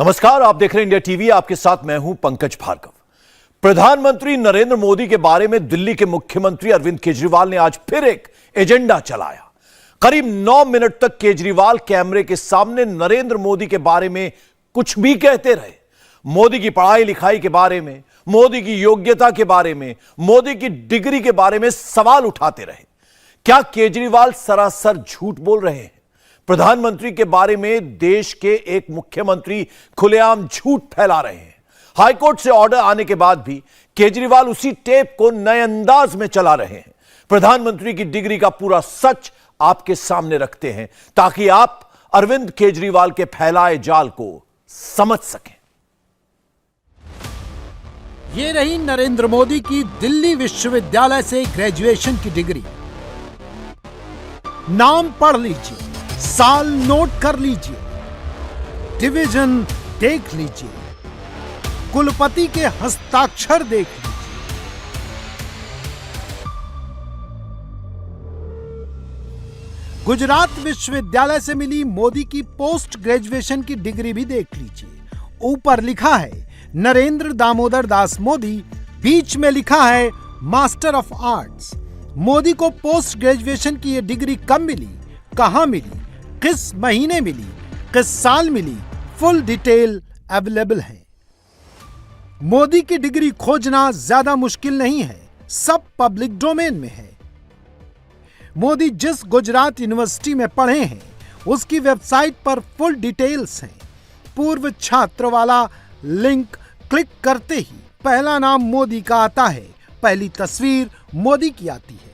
नमस्कार, आप देख रहे हैं इंडिया टीवी। आपके साथ मैं हूं पंकज भार्गव। प्रधानमंत्री नरेंद्र मोदी के बारे में दिल्ली के मुख्यमंत्री अरविंद केजरीवाल ने आज फिर एक एजेंडा चलाया। करीब 9 मिनट तक केजरीवाल कैमरे के सामने नरेंद्र मोदी के बारे में कुछ भी कहते रहे। मोदी की पढ़ाई लिखाई के बारे में, मोदी की योग्यता के बारे में, मोदी की डिग्री के बारे में सवाल उठाते रहे। क्या केजरीवाल सरासर झूठ बोल रहे हैं? प्रधानमंत्री के बारे में देश के एक मुख्यमंत्री खुलेआम झूठ फैला रहे हैं। हाईकोर्ट से ऑर्डर आने के बाद भी केजरीवाल उसी टेप को नए अंदाज में चला रहे हैं। प्रधानमंत्री की डिग्री का पूरा सच आपके सामने रखते हैं ताकि आप अरविंद केजरीवाल के फैलाए जाल को समझ सकें। ये रही नरेंद्र मोदी की दिल्ली विश्वविद्यालय से ग्रेजुएशन की डिग्री। नाम पढ़ लीजिए, साल नोट कर लीजिए, डिवीजन देख लीजिए, कुलपति के हस्ताक्षर देख लीजिए। गुजरात विश्वविद्यालय से मिली मोदी की पोस्ट ग्रेजुएशन की डिग्री भी देख लीजिए। ऊपर लिखा है नरेंद्र दामोदर दास मोदी, बीच में लिखा है मास्टर ऑफ आर्ट्स। मोदी को पोस्ट ग्रेजुएशन की यह डिग्री कब मिली, कहां मिली, किस महीने मिली, किस साल मिली, फुल डिटेल अवेलेबल है। मोदी की डिग्री खोजना ज्यादा मुश्किल नहीं है, सब पब्लिक डोमेन में है। मोदी जिस गुजरात यूनिवर्सिटी में पढ़े हैं उसकी वेबसाइट पर फुल डिटेल्स हैं। पूर्व छात्र वाला लिंक क्लिक करते ही पहला नाम मोदी का आता है, पहली तस्वीर मोदी की आती है।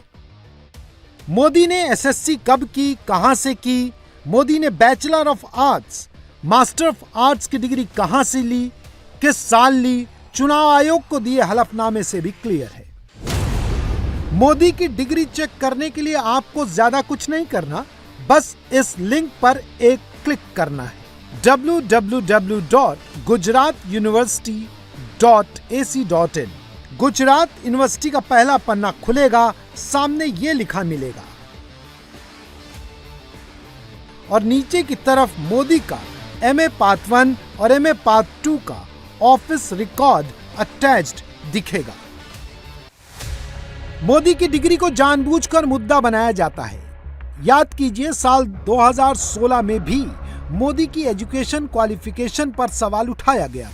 मोदी ने एसएससी कब की, कहां से की, मोदी ने bachelor of arts, master of arts की डिग्री कहां से ली, किस साल ली, चुनाव आयोग को दिए हलफनामे से भी क्लियर है। मोदी की डिग्री चेक करने के लिए आपको ज्यादा कुछ नहीं करना, बस इस लिंक पर एक क्लिक करना है www.gujaratuniversity.ac.in। गुजरात यूनिवर्सिटी का पहला पन्ना खुलेगा, सामने ये लिखा मिलेगा और नीचे की तरफ मोदी का एमए पार्ट 1 और एमए पार्ट 2 का ऑफिस रिकॉर्ड अटैच्ड दिखेगा। मोदी की डिग्री को जानबूझकर मुद्दा बनाया जाता है। याद कीजिए, साल 2016 में भी मोदी की एजुकेशन क्वालिफिकेशन पर सवाल उठाया गया।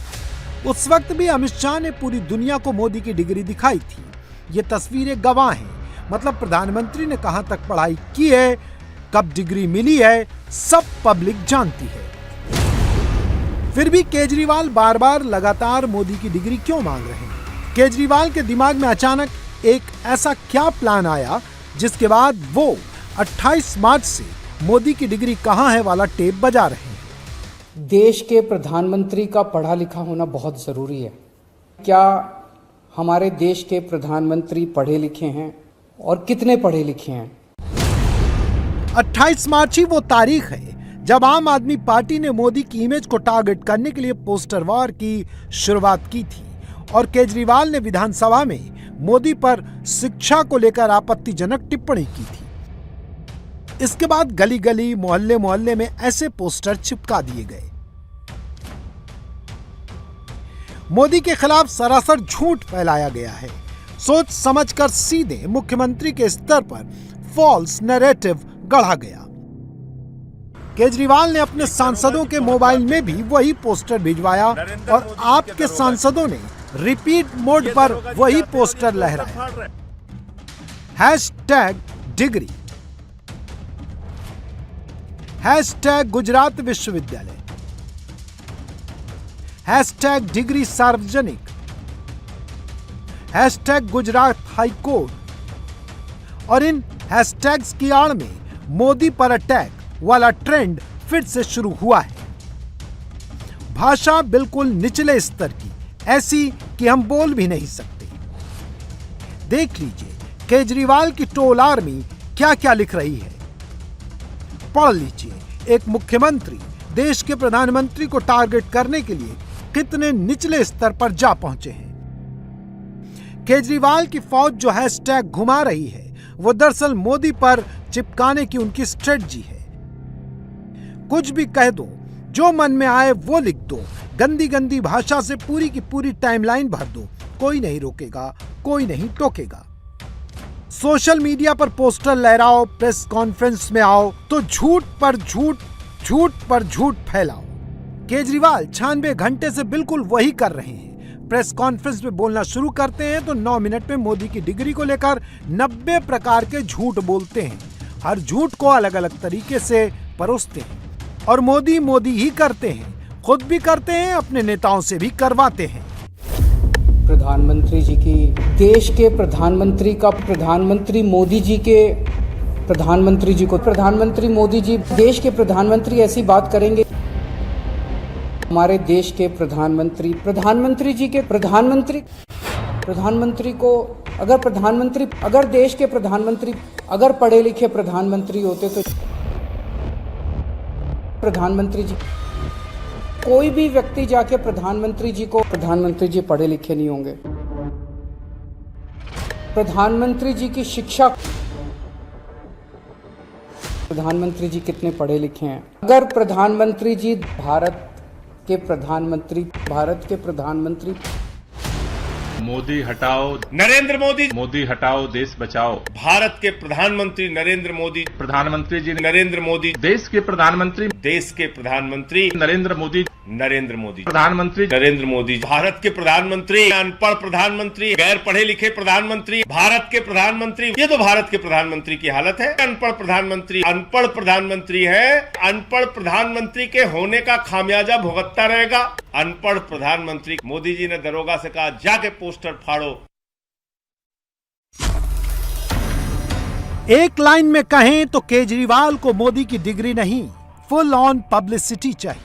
उस वक्त भी अमित शाह ने पूरी दुनिया को मोदी की डिग्री दिखाई थी। ये तस्वीरें गवाह हैं, मतलब प्रधानमंत्री ने कहां तक पढ़ाई की है, कब डिग्री मिली है, सब पब्लिक जानती है। फिर भी केजरीवाल बार बार लगातार मोदी की डिग्री क्यों मांग रहे हैं? केजरीवाल के दिमाग में अचानक एक ऐसा क्या प्लान आया जिसके बाद वो 28 मार्च से मोदी की डिग्री कहां है वाला टेप बजा रहे हैं। देश के प्रधानमंत्री का पढ़ा लिखा होना बहुत जरूरी है। क्या हमारे देश के प्रधानमंत्री पढ़े लिखे हैं और कितने पढ़े लिखे हैं? 28 मार्च ही वो तारीख है जब आम आदमी पार्टी ने मोदी की इमेज को टारगेट करने के लिए पोस्टर वॉर की शुरुआत की थी और केजरीवाल ने विधानसभा में मोदी पर शिक्षा को लेकर आपत्तिजनक टिप्पणी की थी। इसके बाद गली गली, मोहल्ले मोहल्ले में ऐसे पोस्टर चिपका दिए गए। मोदी के खिलाफ सरासर झूठ फैलाया गया है। सोच समझकर सीधे मुख्यमंत्री के स्तर पर फॉल्स नैरेटिव गढ़ा गया। केजरीवाल ने अपने सांसदों के मोबाइल में भी वही पोस्टर भिजवाया और आपके सांसदों ने रिपीट मोड पर वही पोस्टर लहराया। हैशटैग डिग्री, हैशटैग गुजरात विश्वविद्यालय, हैशटैग डिग्री सार्वजनिक, हैशटैग गुजरात हाईकोर्ट। और इन हैशटैग्स की आड़ में मोदी पर अटैक वाला ट्रेंड फिर से शुरू हुआ है। भाषा बिल्कुल निचले स्तर की, ऐसी कि हम बोल भी नहीं सकते। देख लीजिए केजरीवाल की ट्रोल आर्मी क्या क्या लिख रही है। पढ़ लीजिए, एक मुख्यमंत्री देश के प्रधानमंत्री को टारगेट करने के लिए कितने निचले स्तर पर जा पहुंचे हैं। केजरीवाल की फौज जो हैशटैग घुमा रही है वो दरअसल मोदी पर चिपकाने की उनकी स्ट्रेटजी है। कुछ भी कह दो, जो मन में आए वो लिख दो, गंदी गंदी भाषा से पूरी की पूरी टाइमलाइन भर दो, कोई नहीं रोकेगा, कोई नहीं टोकेगा। सोशल मीडिया पर पोस्टर लहराओ, प्रेस कॉन्फ्रेंस में आओ तो झूठ पर झूठ, झूठ पर झूठ फैलाओ। केजरीवाल 96 घंटे से बिल्कुल वही कर रहे हैं। प्रेस कॉन्फ्रेंस में बोलना शुरू करते हैं तो 9 मिनट में मोदी की डिग्री को लेकर 90 प्रकार के झूठ बोलते हैं। हर झूठ को अलग अलग तरीके से परोसते हैं और मोदी मोदी ही करते हैं, खुद भी करते हैं, अपने नेताओं से भी करवाते हैं। प्रधानमंत्री जी की, देश के प्रधानमंत्री का, प्रधानमंत्री मोदी जी के प्रधानमंत्री जी को, प्रधानमंत्री मोदी जी देश के प्रधानमंत्री ऐसी बात करेंगे। हमारे देश के प्रधानमंत्री, प्रधानमंत्री जी के प्रधानमंत्री को अगर देश के प्रधानमंत्री अगर पढ़े लिखे प्रधानमंत्री होते तो प्रधानमंत्री जी, कोई भी व्यक्ति जाके प्रधानमंत्री जी पढ़े लिखे नहीं होंगे। प्रधानमंत्री जी की शिक्षा, प्रधानमंत्री जी कितने पढ़े लिखे हैं। अगर प्रधानमंत्री जी भारत के प्रधानमंत्री मोदी हटाओ, नरेंद्र मोदी, मोदी हटाओ, देश बचाओ। भारत के प्रधानमंत्री नरेंद्र मोदी, प्रधानमंत्री जी नरेंद्र मोदी, देश के प्रधानमंत्री नरेंद्र मोदी, प्रधानमंत्री नरेंद्र मोदी, भारत के प्रधानमंत्री, अनपढ़ प्रधानमंत्री, गैर पढ़े लिखे प्रधानमंत्री, भारत के प्रधानमंत्री। ये तो भारत के प्रधानमंत्री की हालत है। अनपढ़ प्रधानमंत्री है। अनपढ़ प्रधानमंत्री के होने का खामियाजा भुगतता रहेगा। अनपढ़ प्रधानमंत्री। मोदी जी ने दरोगा से कहा, जाके पोस्टर फाड़ो। एक लाइन में कहें तो केजरीवाल को मोदी की डिग्री नहीं, फुल ऑन पब्लिसिटी चाहिए।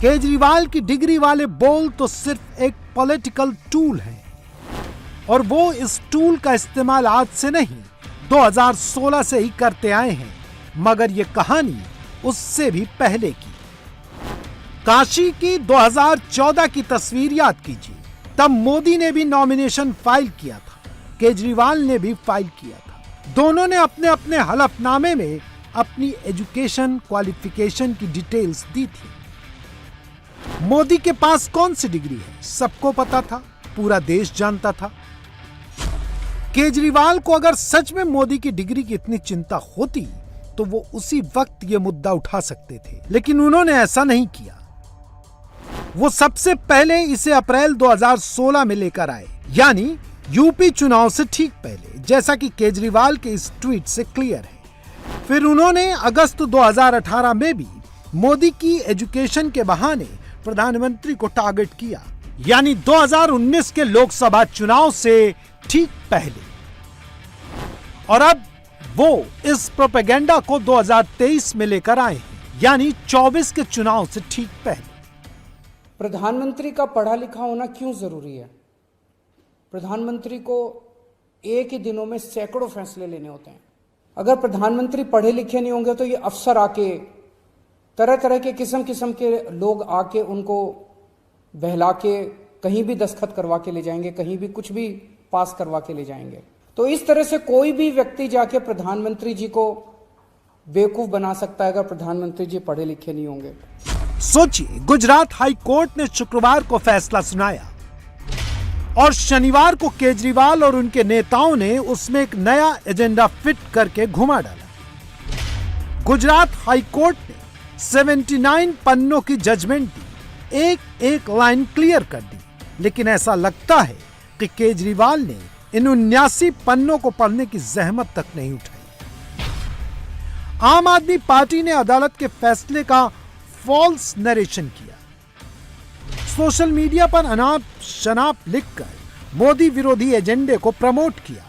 केजरीवाल की डिग्री वाले बोल तो सिर्फ एक पॉलिटिकल टूल है और वो इस टूल का इस्तेमाल आज से नहीं 2016 से ही करते आए हैं, मगर ये कहानी उससे भी पहले की। काशी की 2014 की तस्वीर याद कीजिए। तब मोदी ने भी नॉमिनेशन फाइल किया था, केजरीवाल ने भी फाइल किया था। दोनों ने अपने अपने हलफनामे में अपनी एजुकेशन क्वालिफिकेशन की डिटेल्स दी थी। मोदी के पास कौन सी डिग्री है सबको पता था, पूरा देश जानता था। केजरीवाल को अगर सच में मोदी की डिग्री की इतनी चिंता होती तो वो उसी वक्त ये मुद्दा उठा सकते थे, लेकिन उन्होंने ऐसा नहीं किया। वो सबसे पहले इसे अप्रैल 2016 में लेकर आए, यानी यूपी चुनाव से ठीक पहले, जैसा कि केजरीवाल के इस ट्वीट से क्लियर है। फिर उन्होंने अगस्त 2018 में भी मोदी की एजुकेशन के बहाने प्रधानमंत्री को टारगेट किया, यानी 2019 के लोकसभा चुनाव से ठीक पहले। और अब वो इस प्रोपेगेंडा को 2023 में लेकर आए हैं, यानी 24 के चुनाव से ठीक पहले। प्रधानमंत्री का पढ़ा लिखा होना क्यों जरूरी है? प्रधानमंत्री को एक ही दिनों में सैकड़ों फैसले लेने होते हैं। अगर प्रधानमंत्री पढ़े लिखे नहीं होंगे तो ये अफसर आके, तरह तरह के किस्म के लोग आके उनको बहला के कहीं भी दस्तखत करवा के ले जाएंगे, कहीं भी कुछ भी पास करवा के ले जाएंगे। तो इस तरह से कोई भी व्यक्ति जाके प्रधानमंत्री जी को बेवकूफ बना सकता है अगर प्रधानमंत्री जी पढ़े लिखे नहीं होंगे। सोचिए, गुजरात हाई कोर्ट ने शुक्रवार को फैसला सुनाया और शनिवार को केजरीवाल और उनके नेताओं ने उसमें एक नया एजेंडा फिट करके घुमा डाला। गुजरात हाई कोर्ट ने 79 पन्नों की जजमेंट दी, एक एक लाइन क्लियर कर दी, लेकिन ऐसा लगता है कि केजरीवाल ने इन 79 पन्नों को पढ़ने की जहमत तक नहीं उठाई। आम आदमी पार्टी ने अदालत के फैसले का फॉल्स नरेशन किया, सोशल मीडिया पर अनाप शनाप लिखकर मोदी विरोधी एजेंडे को प्रमोट किया।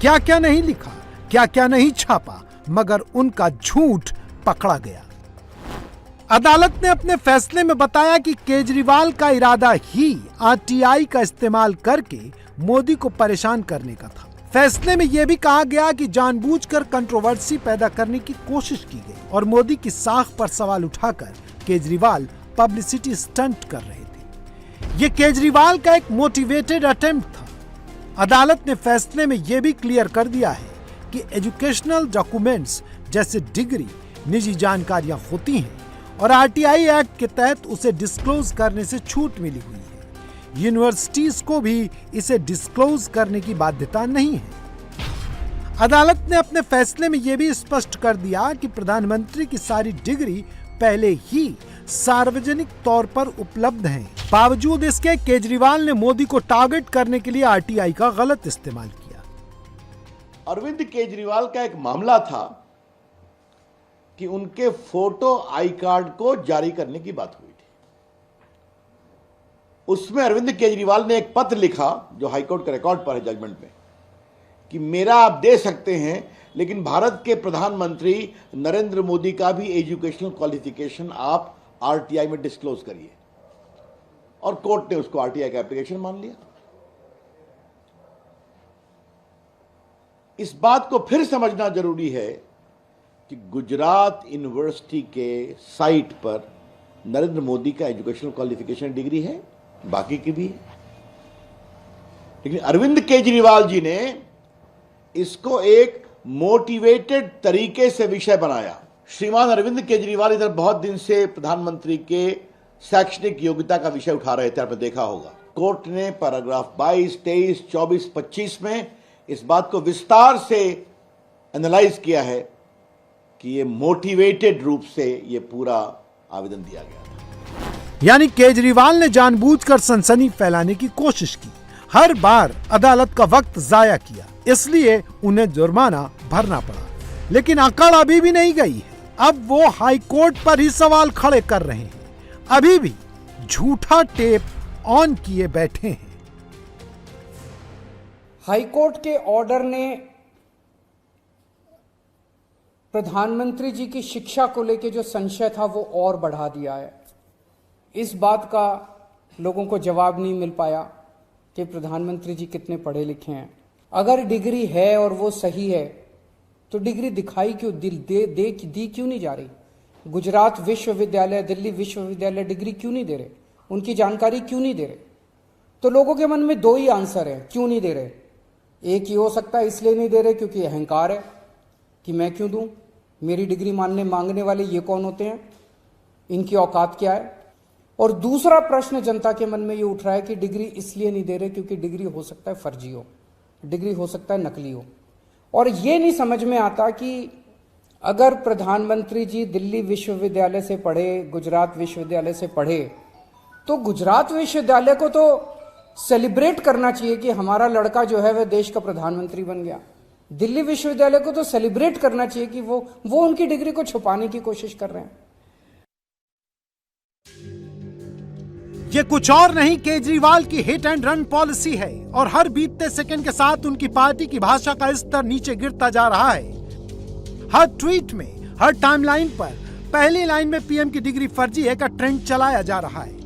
क्या क्या नहीं लिखा, क्या क्या नहीं छापा, मगर उनका झूठ पकड़ा गया। अदालत ने अपने फैसले में बताया कि केजरीवाल का इरादा ही आरटीआई का इस्तेमाल करके मोदी को परेशान करने का था। फैसले में यह भी कहा गया कि जानबूझकर कंट्रोवर्सी पैदा करने की कोशिश की गई और मोदी की साख पर सवाल उठाकर केजरीवाल पब्लिसिटी स्टंट कर रहे थे। यह केजरीवाल का एक मोटिवेटेड अटेम्प्ट था। अदालत ने फैसले में यह भी क्लियर कर दिया है कि एजुकेशनल डॉक्यूमेंट्स जैसे डिग्री निजी जानकारियां होती हैं और आरटीआई एक्ट के तहत उसे डिस्क्लोज करने से छूट मिली हुई है। यूनिवर्सिटीज को भी इसे डिस्क्लोज करने की बाध्यता नहीं है। अदालत ने अपने फैसले में यह भी स्पष्ट कर दिया कि प्रधानमंत्री की सारी डिग्री पहले ही सार्वजनिक तौर पर उपलब्ध हैं। बावजूद इसके केजरीवाल ने मोदी को टारगेट करने के लिए आरटीआई का गलत इस्तेमाल किया। अरविंद केजरीवाल का एक मामला था कि उनके फोटो आई कार्ड को जारी करने की बात हुई थी। उसमें अरविंद केजरीवाल ने एक पत्र लिखा जो हाईकोर्ट के रिकॉर्ड पर है जजमेंट में, कि मेरा आप दे सकते हैं लेकिन भारत के प्रधानमंत्री नरेंद्र मोदी का भी एजुकेशनल क्वालिफिकेशन आप आरटीआई में डिस्क्लोज करिए। और कोर्ट ने उसको आरटीआई का एप्लीकेशन मान लिया। इस बात को फिर समझना जरूरी है कि गुजरात यूनिवर्सिटी के साइट पर नरेंद्र मोदी का एजुकेशनल क्वालिफिकेशन डिग्री है, बाकी की भी है, लेकिन अरविंद केजरीवाल जी ने इसको एक मोटिवेटेड तरीके से विषय बनाया। श्रीमान अरविंद केजरीवाल इधर बहुत दिन से प्रधानमंत्री के शैक्षणिक योग्यता का विषय उठा रहे थे, आपने देखा होगा। कोर्ट ने पैराग्राफ 22, 23, 24, 25 में इस बात को विस्तार से एनालाइज किया है कि ये मोटिवेटेड रूप से ये पूरा आवेदन दिया गया था। यानी केजरीवाल ने जानबूझकर सनसनी फैलाने की कोशिश की, हर बार अदालत का वक्त जाया किया, इसलिए उन्हें जुर्माना भरना पड़ा। लेकिन अकड़ अभी भी नहीं गई है। अब वो हाई कोर्ट पर ही सवाल खड़े कर रहे हैं, अभी भी झूठा टेप ऑन किए बैठे हैं। हाई कोर्ट के ऑर्डर ने प्रधानमंत्री जी की शिक्षा को लेकर जो संशय था वो और बढ़ा दिया है। इस बात का लोगों को जवाब नहीं मिल पाया कि प्रधानमंत्री जी कितने पढ़े लिखे हैं। अगर डिग्री है और वो सही है तो डिग्री दिखाई क्यों दी क्यों नहीं जा रही? गुजरात विश्वविद्यालय, दिल्ली विश्वविद्यालय डिग्री क्यों नहीं दे रहे? उनकी जानकारी क्यों नहीं दे रहे? तो लोगों के मन में दो ही आंसर है क्यों नहीं दे रहे। एक ही हो सकता है इसलिए नहीं दे रहे क्योंकि अहंकार है कि मैं क्यों दूं, मेरी डिग्री मांगने वाले ये कौन होते हैं, इनकी औकात क्या है। और दूसरा प्रश्न जनता के मन में ये उठ रहा है कि डिग्री इसलिए नहीं दे रहे क्योंकि डिग्री हो सकता है फर्जी हो, डिग्री हो सकता है नकली हो। और ये नहीं समझ में आता कि अगर प्रधानमंत्री जी दिल्ली विश्वविद्यालय से पढ़े, गुजरात विश्वविद्यालय से पढ़े, तो गुजरात विश्वविद्यालय को तो सेलिब्रेट करना चाहिए कि हमारा लड़का जो है वह देश का प्रधानमंत्री बन गया। दिल्ली विश्वविद्यालय को तो सेलिब्रेट करना चाहिए कि वो उनकी डिग्री को छुपाने की कोशिश कर रहे हैं। ये कुछ और नहीं, केजरीवाल की हिट एंड रन पॉलिसी है और हर बीतते सेकंड के साथ उनकी पार्टी की भाषा का स्तर नीचे गिरता जा रहा है। हर ट्वीट में, हर टाइमलाइन पर पहली लाइन में पीएम की डिग्री फर्जी है का ट्रेंड चलाया जा रहा है।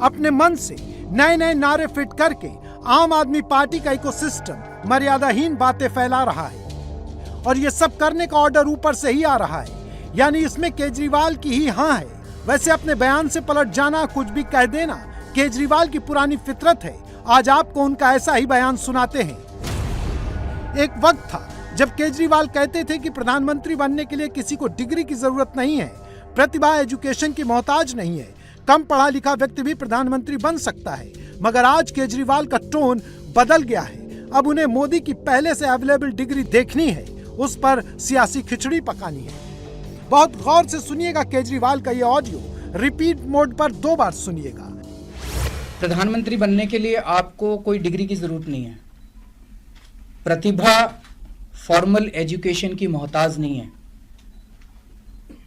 अपने मन से नए नए नारे फिट करके आम आदमी पार्टी का इकोसिस्टम मर्यादाहीन बातें फैला रहा है और ये सब करने का ऑर्डर ऊपर से ही आ रहा है, यानी इसमें केजरीवाल की ही हाँ है। वैसे अपने बयान से पलट जाना, कुछ भी कह देना केजरीवाल की पुरानी फितरत है। आज आपको उनका ऐसा ही बयान सुनाते हैं। एक वक्त था जब केजरीवाल कहते थे कि प्रधानमंत्री बनने के लिए किसी को डिग्री की जरूरत नहीं है, प्रतिभा एजुकेशन की मोहताज नहीं है, कम पढ़ा लिखा व्यक्ति भी प्रधानमंत्री बन सकता है। मगर आज केजरीवाल का टोन बदल गया है। अब उन्हें मोदी की पहले से अवेलेबल डिग्री देखनी है, उस पर सियासी खिचड़ी पकानी है। बहुत गौर से सुनिएगा केजरीवाल का ये ऑडियो, रिपीट मोड पर 2 बार सुनिएगा। प्रधानमंत्री बनने के लिए आपको कोई डिग्री की जरूरत नहीं है, प्रतिभा फॉर्मल एजुकेशन की मोहताज नहीं है।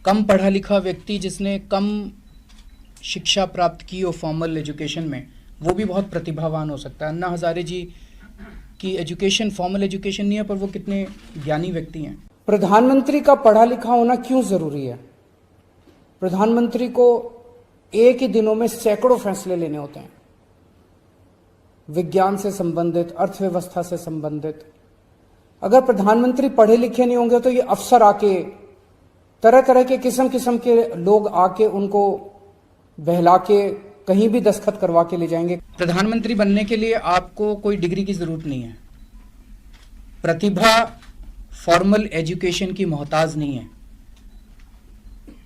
कम पढ़ा लिखा व्यक्ति जिसने कम शिक्षा प्राप्त की हो फॉर्मल एजुकेशन में, वो भी बहुत प्रतिभावान हो सकता है। अन्ना हजारे जी की एजुकेशन फॉर्मल एजुकेशन नहीं है, पर वो कितने ज्ञानी व्यक्ति हैं। प्रधानमंत्री का पढ़ा लिखा होना क्यों जरूरी है? प्रधानमंत्री को एक ही दिनों में सैकड़ों फैसले लेने होते हैं, विज्ञान से संबंधित, अर्थव्यवस्था से संबंधित। अगर प्रधानमंत्री पढ़े लिखे नहीं होंगे तो ये अफसर आके, तरह तरह के किस्म किस्म के लोग आके उनको बहला के कहीं भी दस्तखत करवा के ले जाएंगे। प्रधानमंत्री बनने के लिए आपको कोई डिग्री की जरूरत नहीं है, प्रतिभा फॉर्मल एजुकेशन की मोहताज नहीं है।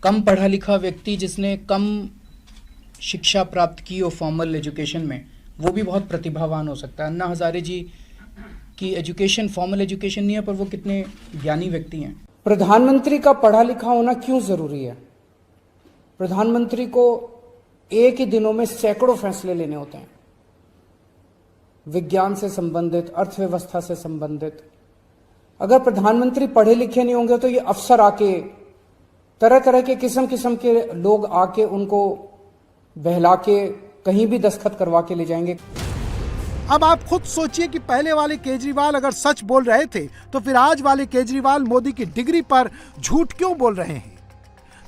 कम पढ़ा लिखा व्यक्ति जिसने कम शिक्षा प्राप्त की हो फॉर्मल एजुकेशन में, वो भी बहुत प्रतिभावान हो सकता है। अन्ना हजारे जी की एजुकेशन फॉर्मल एजुकेशन नहीं है, पर वो कितने ज्ञानी व्यक्ति हैं। प्रधानमंत्री का पढ़ा लिखा होना क्यों जरूरी है? प्रधानमंत्री को एक ही दिनों में सैकड़ों फैसले लेने होते हैं, विज्ञान से संबंधित, अर्थव्यवस्था से संबंधित। अगर प्रधानमंत्री पढ़े लिखे नहीं होंगे तो ये अफसर आके तरह तरह के किस्म किस्म के लोग आके उनको बहला के कहीं भी दस्तखत करवा के ले जाएंगे। अब आप खुद सोचिए कि पहले वाले केजरीवाल अगर सच बोल रहे थे तो फिर आज वाले केजरीवाल मोदी की डिग्री पर झूठ क्यों बोल रहे हैं?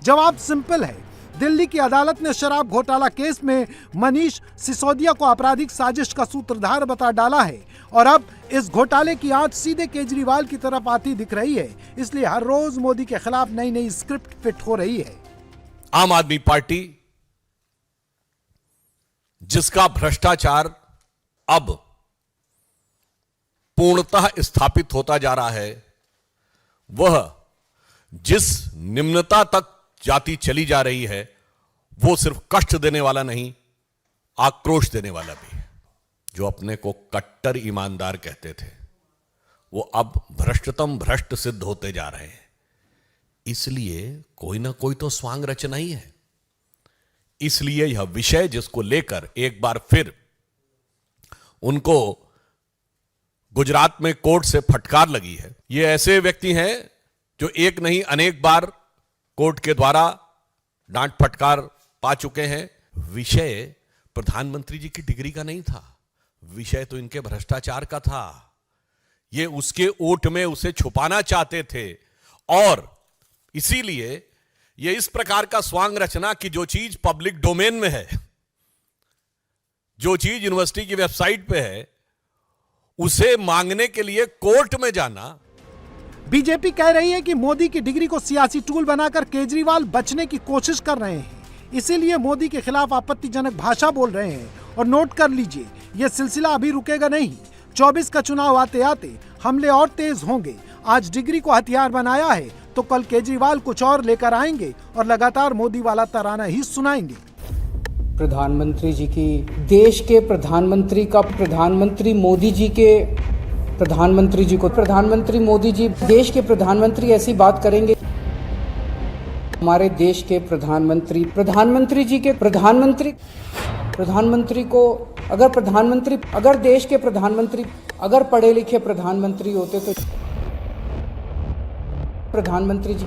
जवाब सिंपल है। दिल्ली की अदालत ने शराब घोटाला केस में मनीष सिसोदिया को आपराधिक साजिश का सूत्रधार बता डाला है और अब इस घोटाले की आंच सीधे केजरीवाल की तरफ आती दिख रही है। इसलिए हर रोज मोदी के खिलाफ नई नई स्क्रिप्ट फिट हो रही है। आम आदमी पार्टी, जिसका भ्रष्टाचार अब पूर्णतः स्थापित होता जा रहा है, वह जिस निम्नता तक जाती चली जा रही है, वो सिर्फ कष्ट देने वाला नहीं, आक्रोश देने वाला भी है। जो अपने को कट्टर ईमानदार कहते थे, वो अब भ्रष्टतम भ्रष्ट सिद्ध होते जा रहे हैं। इसलिए कोई ना कोई तो स्वांग रचना ही है। इसलिए यह विषय जिसको लेकर एक बार फिर उनको गुजरात में कोर्ट से फटकार लगी है, ये ऐसे व्यक्ति हैं जो एक नहीं अनेक बार कोर्ट के द्वारा डांट फटकार पा चुके हैं। विषय प्रधानमंत्री जी की डिग्री का नहीं था, विषय तो इनके भ्रष्टाचार का था। ये उसके ओट में उसे छुपाना चाहते थे और इसीलिए ये इस प्रकार का स्वांग रचना कि जो चीज पब्लिक डोमेन में है, जो चीज यूनिवर्सिटी की वेबसाइट पे है, उसे मांगने के लिए कोर्ट में जाना। बीजेपी कह रही है कि मोदी की डिग्री को सियासी टूल बनाकर केजरीवाल बचने की कोशिश कर रहे हैं, इसीलिए मोदी के खिलाफ आपत्तिजनक भाषा बोल रहे हैं। और नोट कर लीजिए, यह सिलसिला अभी रुकेगा नहीं। 24 का चुनाव आते आते हमले और तेज होंगे। आज डिग्री को हथियार बनाया है तो कल केजरीवाल कुछ और लेकर आएंगे और लगातार मोदी वाला तराना ही सुनाएंगे। प्रधानमंत्री जी की, देश के प्रधानमंत्री का, प्रधानमंत्री मोदी जी के प्रधानमंत्री जी को, प्रधानमंत्री मोदी जी देश के प्रधानमंत्री ऐसी बात करेंगे। हमारे देश के प्रधानमंत्री, प्रधानमंत्री जी के प्रधानमंत्री को अगर देश के प्रधानमंत्री अगर पढ़े लिखे प्रधानमंत्री होते तो प्रधानमंत्री जी,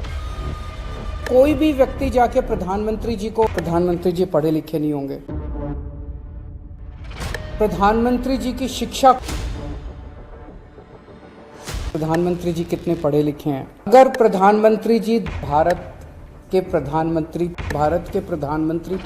कोई भी व्यक्ति जाके प्रधानमंत्री जी पढ़े लिखे नहीं होंगे। प्रधानमंत्री जी की शिक्षा, प्रधानमंत्री जी कितने पढ़े लिखे हैं? अगर प्रधानमंत्री जी भारत के प्रधानमंत्री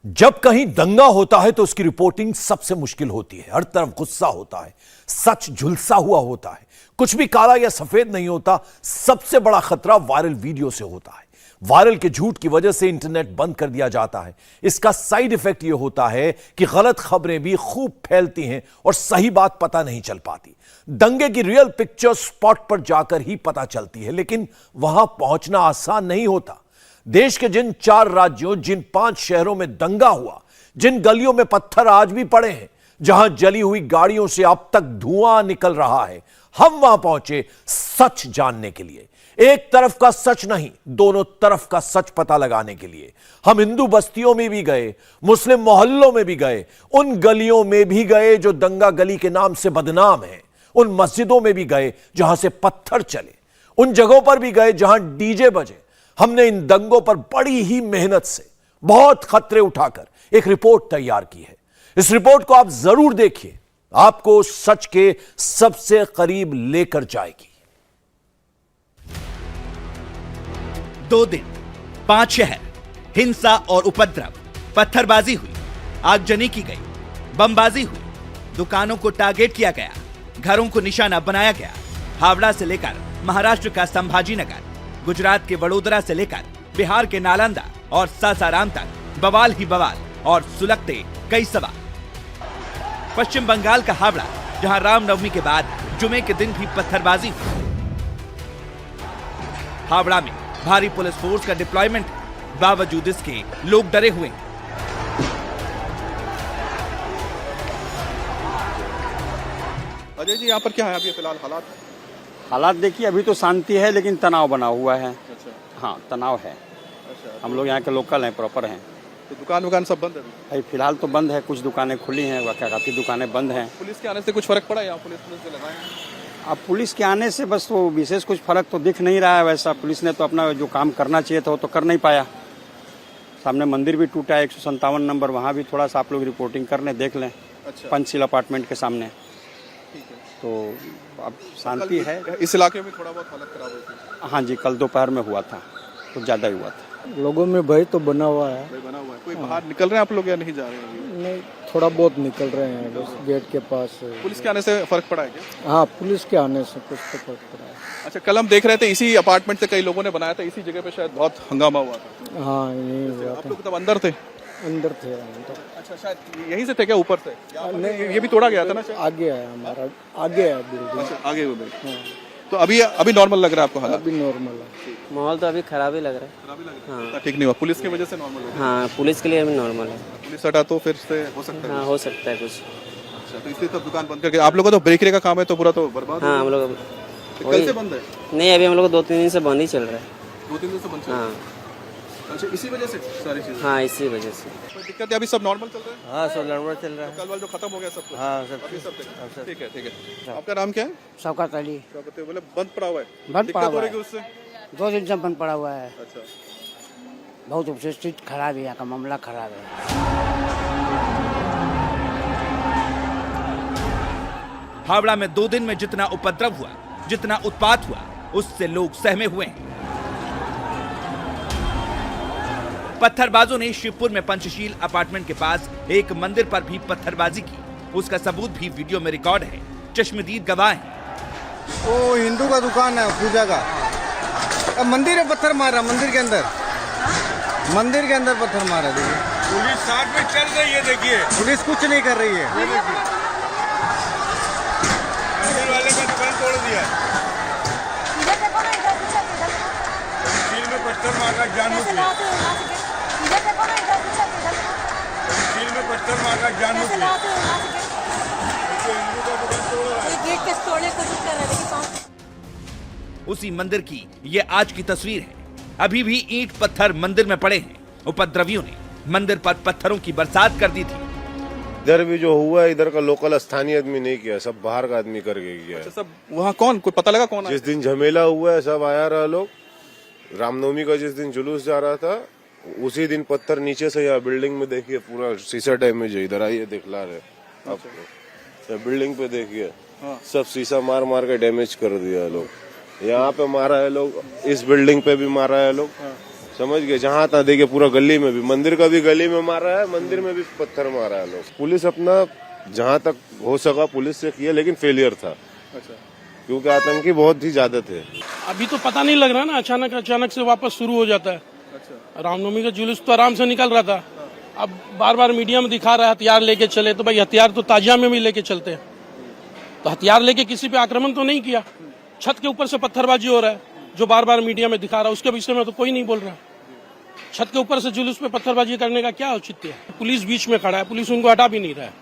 जब कहीं दंगा होता है तो उसकी रिपोर्टिंग सबसे मुश्किल होती है। हर तरफ गुस्सा होता है, सच झुलसा हुआ होता है, कुछ भी काला या सफेद नहीं होता। सबसे बड़ा खतरा वायरल वीडियो से होता है। वायरल के झूठ की वजह से इंटरनेट बंद कर दिया जाता है। इसका साइड इफेक्ट यह होता है कि गलत खबरें भी खूब फैलती हैं और सही बात पता नहीं चल पाती। दंगे की रियल पिक्चर स्पॉट पर जाकर ही पता चलती है, लेकिन वहां पहुंचना आसान नहीं होता। देश के जिन 4 राज्यों, जिन 5 शहरों में दंगा हुआ, जिन गलियों में पत्थर आज भी पड़े हैं, जहां जली हुई गाड़ियों से अब तक धुआं निकल रहा है, हम वहां पहुंचे सच जानने के लिए। एक तरफ का सच नहीं, दोनों तरफ का सच पता लगाने के लिए। हम हिंदू बस्तियों में भी गए, मुस्लिम मोहल्लों में भी गए, उन गलियों में भी गए जो दंगा गली के नाम से बदनाम हैं, उन मस्जिदों में भी गए जहां से पत्थर चले, उन जगहों पर भी गए जहां डीजे बजे। हमने इन दंगों पर बड़ी ही मेहनत से, बहुत खतरे उठाकर एक रिपोर्ट तैयार की है। इस रिपोर्ट को आप जरूर देखिए, आपको सच के सबसे करीब लेकर जाएगी। 2 दिन, 5 शहर, हिंसा और उपद्रव, पत्थरबाजी हुई, आगजनी की गई, बमबाजी हुई, दुकानों को टारगेट किया गया, घरों को निशाना बनाया गया। हावड़ा से लेकर महाराष्ट्र का संभाजी नगर, गुजरात के वडोदरा से लेकर बिहार के नालंदा और सासाराम तक बवाल ही बवाल और सुलगते कई सवाल। पश्चिम बंगाल का हावड़ा, जहां रामनवमी के बाद जुमे के दिन भी पत्थरबाजी हुई। हावड़ा में भारी पुलिस फोर्स का डिप्लॉयमेंट है, बावजूद इसके लोग डरे हुए हैं। अजय जी, यहाँ पर क्या है अभी फिलहाल हालात देखिए, अभी तो शांति है लेकिन तनाव बना हुआ है। अच्छा। हाँ, तनाव है। अच्छा। हम लोग यहाँ के लोकल हैं, प्रॉपर हैं। तो दुकान सब बंद है अभी फिलहाल तो बंद है, कुछ दुकानें खुली हैं, काफ़ी दुकानें बंद हैं। पुलिस के आने से कुछ फर्क पड़ा यहाँ? पुलिस जो लगाए हैं? अब पुलिस के आने से बस वो विशेष कुछ फर्क तो दिख नहीं रहा है। वैसा पुलिस ने तो अपना जो काम करना चाहिए था वो तो कर नहीं पाया। सामने मंदिर भी टूटा है 157 नंबर, वहाँ भी थोड़ा सा आप लोग रिपोर्टिंग कर लें, देख लें। अच्छा। पंचशील अपार्टमेंट के सामने। तो अब शांति है। इस इलाके में थोड़ा बहुत हालत खराब हुई थी। हाँ जी, कल दोपहर में हुआ था, कुछ ज़्यादा ही हुआ था। लोगों में भय तो बना हुआ है। बना हुआ है। कोई बाहर निकल रहे हैं आप लोग या नहीं जा रहे हैं? नहीं, थोड़ा बहुत निकल रहे हैं बस गेट के पास। पुलिस के आने से फर्क पड़ा है क्या? हाँ, पुलिस के आने से कुछ तो फर्क पड़ा है। अच्छा, कल हम देख रहे थे इसी अपार्टमेंट से कई लोगों ने बनाया था, इसी जगह पे शायद बहुत हंगामा हुआ था। हाँ, यही हुआ आप था। लोग तब अंदर थे? अंदर थे अंदर। अच्छा, शायद यहीं से थे क्या, ऊपर से? नहीं, ये भी तोड़ा गया था ना शायद? आगे है हमारा, आगे है बिल्डिंग। अच्छा, आगे हुए। तो अभी नॉर्मल लग रहा है आपको हालात? अभी नॉर्मल है। माहौल तो अभी खराब ही लग रहा है। खराब ही लग रहा है? हाँ। ठीक नहीं हुआ, पुलिस की वजह से नॉर्मल हो गया? हाँ, पुलिस के लिए अभी नॉर्मल है। पुलिस हटा तो फिर से हो सकता है? हाँ, हो सकता है कुछ। अच्छा, तो इसलिए तब दुकान बंद करके आप लोगों का तो बेकरी का काम है तो पूरा तो बर्बाद? हाँ, हम लोग तो कल से बंद है? नहीं, अभी हम लोग 2-3 दिन से बंद ही चल रहा है। 2-3 दिन से बंद चल रहा है? हाँ। अच्छा, इसी वजह से सारी चीजें? हाँ, इसी वजह से। कोई दिक्कत है? अभी सब नॉर्मल चल रहा है? हाँ, सब नॉर्मल चल रहा है। कल वाला जो खत्म हो गया सब कुछ? हाँ, सब अभी सब ठीक है। आपका नाम क्या है? शौकत अली। बोले बंद पड़ा हुआ है? बंद पड़ा हुआ है। दिक्कत हो रही है उससे? 2 दिन से बंद पड़ा हुआ है। अच्छा। बहुत स्थिति खराब है, यहाँ का मामला खराब है। हावड़ा में 2 दिन में जितना उपद्रव हुआ, जितना उत्पात हुआ, उससे लोग सहमे हुए हैं। पत्थरबाजों ने शिवपुर में पंचशील अपार्टमेंट के पास एक मंदिर पर भी पत्थरबाजी की। उसका सबूत भी वीडियो में रिकॉर्ड है। चश्मदीद गवाह हैं। वो हिंदू का दुकान है पूजा का। अब मंदिर में पत्थर मारा, मंदिर के अंदर पत्थर मारा। देखिए, पुलिस साथ में चल रही है। देखिए, पुलिस कुछ नहीं कर रही है। मंदिर वाले का दुकान तोड़ दिया। सील में पत्थर मारा जानबूझ के। सील में पत्थर मारा जानबूझ के। हिंदू का दुकान तोड़ रहा है। गेट के तोड़ने की कोशिश कर रहे थे। उसी मंदिर की ये आज की तस्वीर है। अभी भी ईंट पत्थर मंदिर में पड़े हैं। उपद्रवियों ने मंदिर पर पत्थरों की बरसात कर दी थी। इधर भी जो हुआ है, इधर का लोकल स्थानीय आदमी नहीं किया, सब बाहर का आदमी करके किया। अच्छा, सब वहाँ कौन, कोई पता लगा कौन? जिस दिन झमेला हुआ है सब आया रहा लोग। रामनवमी का जिस दिन जुलूस जा रहा था उसी दिन पत्थर नीचे से यहाँ बिल्डिंग में देखिए पूरा शीशा डैमेज है। इधर आइए दिखला रहे आपको, बिल्डिंग पे देखिए सब शीशा मार मार के डैमेज कर दिया लोग। यहाँ पे मारा है लोग, इस बिल्डिंग पे भी मारा है लोग, समझ गए। जहाँ तक देखिए पूरा गली में भी, मंदिर का भी गली में मारा है, मंदिर में भी पत्थर मारा है लोग। पुलिस अपना जहाँ तक हो सका पुलिस से किया, लेकिन फेलियर था। अच्छा। क्योंकि आतंकी बहुत ही ज्यादा थे। अभी तो पता नहीं लग रहा ना, अचानक से वापस शुरू हो जाता है। अच्छा। रामनवमी का जुलूस तो आराम से निकल रहा था। अब बार बार मीडिया में दिखा रहा है हथियार लेके चले, तो भाई हथियार तो ताजिया में भी लेके चलते हैं। तो हथियार लेके किसी पे आक्रमण तो नहीं किया। छत के ऊपर से पत्थरबाजी हो रहा है, जो बार बार मीडिया में दिखा रहा है, उसके विषय में तो कोई नहीं बोल रहा। छत के ऊपर से जुलूस पे पत्थरबाजी करने का क्या औचित्य है? पुलिस बीच में खड़ा है, पुलिस उनको हटा भी नहीं रहा है।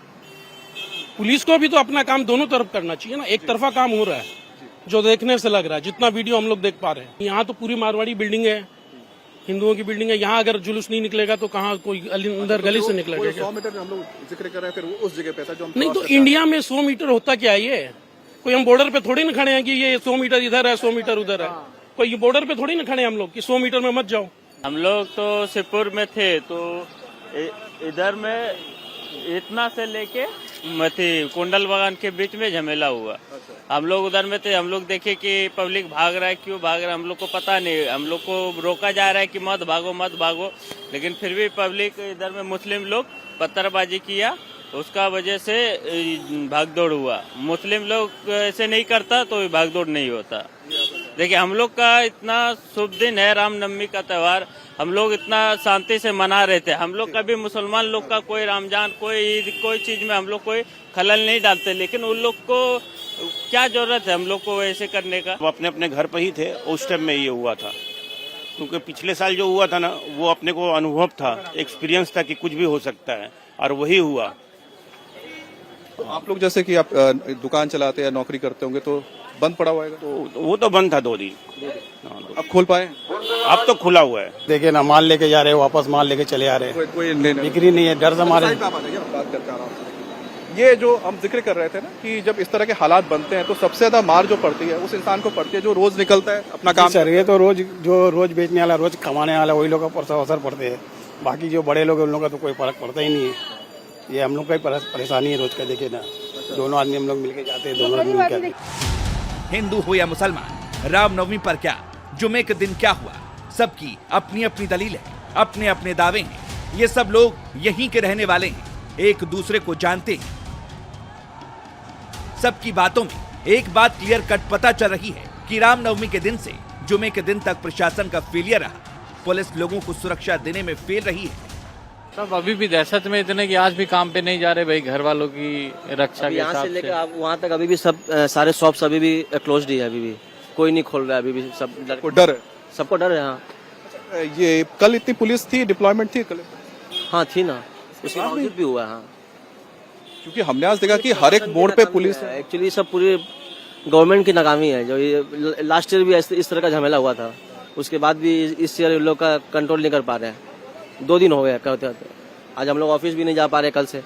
पुलिस को भी तो अपना काम दोनों तरफ करना चाहिए ना। एक तरफा काम हो रहा है जो देखने से लग रहा है, जितना वीडियो हम लोग देख पा रहे हैं। यहाँ तो पूरी मारवाड़ी बिल्डिंग है, हिंदुओं की बिल्डिंग है। यहाँ अगर जुलूस नहीं निकलेगा तो कहाँ कोई अंदर गली से निकलेगा? 100 मीटर हम लोग जिक्र कर रहे हैं, फिर वो उस जगह पे था जो हम नहीं, तो इंडिया में 100 मीटर होता क्या है? ये कोई हम बॉर्डर पे थोड़ी ना खड़े हैं कि ये 100 मीटर इधर है 100 मीटर उधर है। कोई बॉर्डर पे थोड़ी ना खड़े हैं हम लोग कि 100 मीटर में मत जाओ। हम लोग तो शिवपुर में थे, तो इधर में इतना से लेके मथी कुंडल बागान के बीच में झमेला हुआ। हम लोग उधर में थे। हम लोग देखे कि पब्लिक भाग रहा है, क्यों भाग रहा है हम लोग को पता नहीं। हम लोग को रोका जा रहा है कि मत भागो, लेकिन फिर भी पब्लिक इधर में मुस्लिम लोग पत्थरबाजी किया, उसका वजह से भागदौड़ हुआ। मुस्लिम लोग ऐसे नहीं करता तो भागदौड़ नहीं होता। देखिए, हम लोग का इतना शुभ दिन है, रामनवमी का त्यौहार, हम लोग इतना शांति से मना रहे थे। हम लोग कभी मुसलमान लोग का कोई रमजान, कोई ईद, कोई चीज में हम लोग कोई खलल नहीं डालते, लेकिन उन लोग को क्या जरूरत है हम लोग को ऐसे करने का? वो अपने अपने घर पर ही थे, उस टाइम में ये हुआ था। क्योंकि पिछले साल जो हुआ था ना, वो अपने को अनुभव था, एक्सपीरियंस था कि कुछ भी हो सकता है, और वही हुआ। तो आप लोग जैसे कि आप दुकान चलाते हैं, नौकरी करते होंगे, तो बंद पड़ा हुआ है? तो वो तो बंद था 2 दिन। अब खोल पाए? अब तो खुला हुआ है। देखिए ना, माल लेके जा रहे हैं, वापस माल लेके चले आ रहे हैं, कोई बिक्री नहीं है, डर से हमारे। बात करके आ रहा हूं। ये जो हम जिक्र कर रहे थे ना कि जब इस तरह के हालात बनते हैं तो सबसे ज्यादा मार जो पड़ती है उस इंसान को पड़ती है जो रोज निकलता है अपना काम। सर ये तो रोज बेचने वाला, रोज कमाने वाला, वही लोगों पर असर पड़ते हैं। बाकी जो बड़े लोग हैं उन लोगों का तो कोई फर्क पड़ता ही नहीं है। ये हम लोग का ही परेशानी है रोज का। देखिए ना, दोनों आदमी हम लोग मिलके जाते हैं, दोनों आदमी मिलकर। हिंदू हो या मुसलमान, रामनवमी पर क्या, जुमे के दिन क्या हुआ, सबकी अपनी अपनी दलील है, अपने अपने दावे हैं। ये सब लोग यहीं के रहने वाले हैं, एक दूसरे को जानते हैं। सबकी बातों में एक बात क्लियर कट पता चल रही है कि रामनवमी के दिन से जुमे के दिन तक प्रशासन का फेलियर रहा। पुलिस लोगों को सुरक्षा देने में फेल रही है। सब अभी भी दहशत में इतने कि आज भी काम पे नहीं जा रहे भाई, घर वालों की रक्षा के यहाँ से लेकर आप वहाँ तक अभी भी सब सारे शॉप्स अभी भी क्लोज्ड ही है, अभी भी कोई नहीं खोल रहा है, अभी भी सब डर है, सबको डर है। हाँ, ये कल इतनी पुलिस थी, डिप्लॉयमेंट थी कल? हाँ थी ना, उसके बावजूद भी हुआ। हाँ, क्योंकि हमने आज देखा कि हर एक मोड़ पे पुलिस है। एक्चुअली सब पूरी गवर्नमेंट की नाकामी है। जो ये लास्ट ईयर भी इस तरह का झमेला हुआ था, उसके बाद भी इस ईयर लोग का कंट्रोल नहीं कर पा रहे हैं। 2 दिन हो गए कहते होते, आज हम लोग ऑफिस भी नहीं जा पा रहे कल से।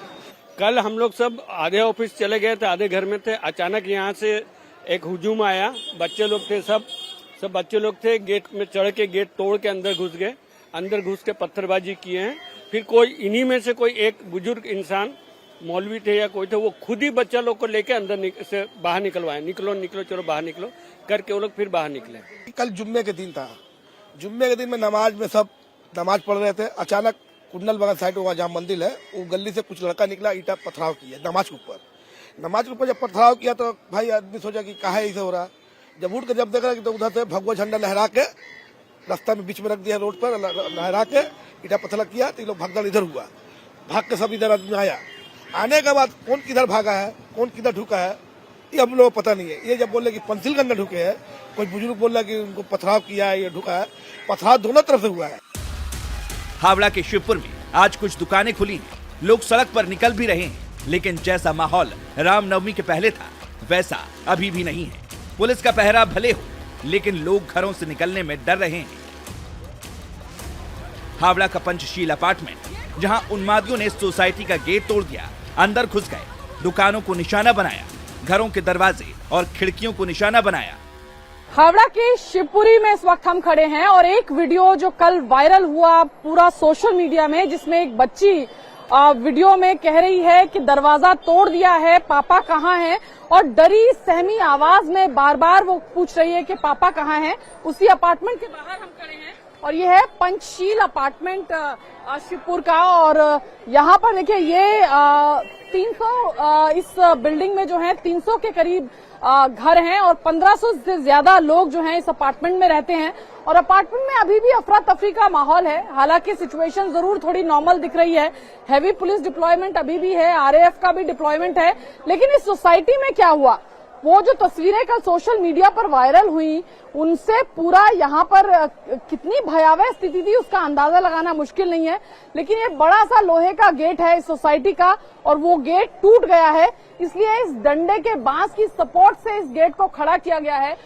कल हम लोग सब आधे ऑफिस चले गए थे, आधे घर में थे। अचानक यहाँ से एक हुजूम आया, बच्चे लोग थे, सब बच्चे लोग थे, गेट में चढ़ के गेट तोड़ के अंदर घुस गए। अंदर घुस के पत्थरबाजी किए हैं। फिर कोई इन्हीं में से कोई एक बुजुर्ग इंसान, मौलवी थे या कोई थे, वो खुद ही बच्चा लोग को लेके अंदर से बाहर निकलवाए। निकलो निकलो, चलो बाहर निकलो करके वो लोग फिर बाहर निकले। कल जुम्मे के दिन था। जुम्मे के दिन में नमाज में सब नमाज पढ़ रहे थे। अचानक कुंडल बगल साइड वहाँ जहाँ मंदिर है, वो गली से कुछ लड़का निकला, ईटा पथराव किया नमाज के ऊपर। नमाज के ऊपर जब पथराव किया तो भाई आदमी सोचा कि काहे ऐसे हो रहा। जब उठ कर जब देख रहा कि तो उधर से भगवा झंडा लहरा के रास्ता में बीच में रख दिया, रोड पर लहरा के ईटा पत्थर किया। तो ये लोग भगदड़ इधर हुआ, भाग के सब इधर आदमी आया। आने के बाद कौन किधर भागा है, कौन किधर ढुका है, ये हम लोगों को पता नहीं है। ये जब बोले कि पंसिल के अंदर ढुके हैं, कोई बुजुर्ग बोल रहा कि उनको पथराव किया है, ये ढुका है। पथराव दोनों तरफ से हुआ है। हावड़ा के शिवपुर में आज कुछ दुकानें खुली हैं, लोग सड़क पर निकल भी रहे हैं, लेकिन जैसा माहौल रामनवमी के पहले था वैसा अभी भी नहीं है। पुलिस का पहरा भले हो, लेकिन लोग घरों से निकलने में डर रहे हैं। हावड़ा का पंचशील अपार्टमेंट, जहां उन्मादियों ने सोसाइटी का गेट तोड़ दिया, अंदर घुस गए, दुकानों को निशाना बनाया, घरों के दरवाजे और खिड़कियों को निशाना बनाया। हावड़ा के शिवपुरी में इस वक्त हम खड़े हैं और एक वीडियो जो कल वायरल हुआ पूरा सोशल मीडिया में, जिसमें एक बच्ची वीडियो में कह रही है कि दरवाजा तोड़ दिया है, पापा कहाँ हैं, और डरी सहमी आवाज में बार बार वो पूछ रही है कि पापा कहाँ हैं। उसी अपार्टमेंट के बाहर हम खड़े हैं और ये है पंचशील अपार्टमेंट शिवपुर का। और यहाँ पर देखिए ये 300 इस बिल्डिंग में जो है 300 के करीब घर हैं और 1500 से ज्यादा लोग जो हैं इस अपार्टमेंट में रहते हैं। और अपार्टमेंट में अभी भी अफरा तफरी का माहौल है। हालांकि सिचुएशन जरूर थोड़ी नॉर्मल दिख रही है, हैवी पुलिस डिप्लॉयमेंट अभी भी है, आरएएफ का भी डिप्लॉयमेंट है। लेकिन इस सोसाइटी में क्या हुआ, वो जो तस्वीरें कल सोशल मीडिया पर वायरल हुई, उनसे पूरा यहाँ पर कितनी भयावह स्थिति थी उसका अंदाजा लगाना मुश्किल नहीं है। लेकिन ये बड़ा सा लोहे का गेट है इस सोसाइटी का और वो गेट टूट गया है, इसलिए इस डंडे के बांस की सपोर्ट से इस गेट को खड़ा किया गया है।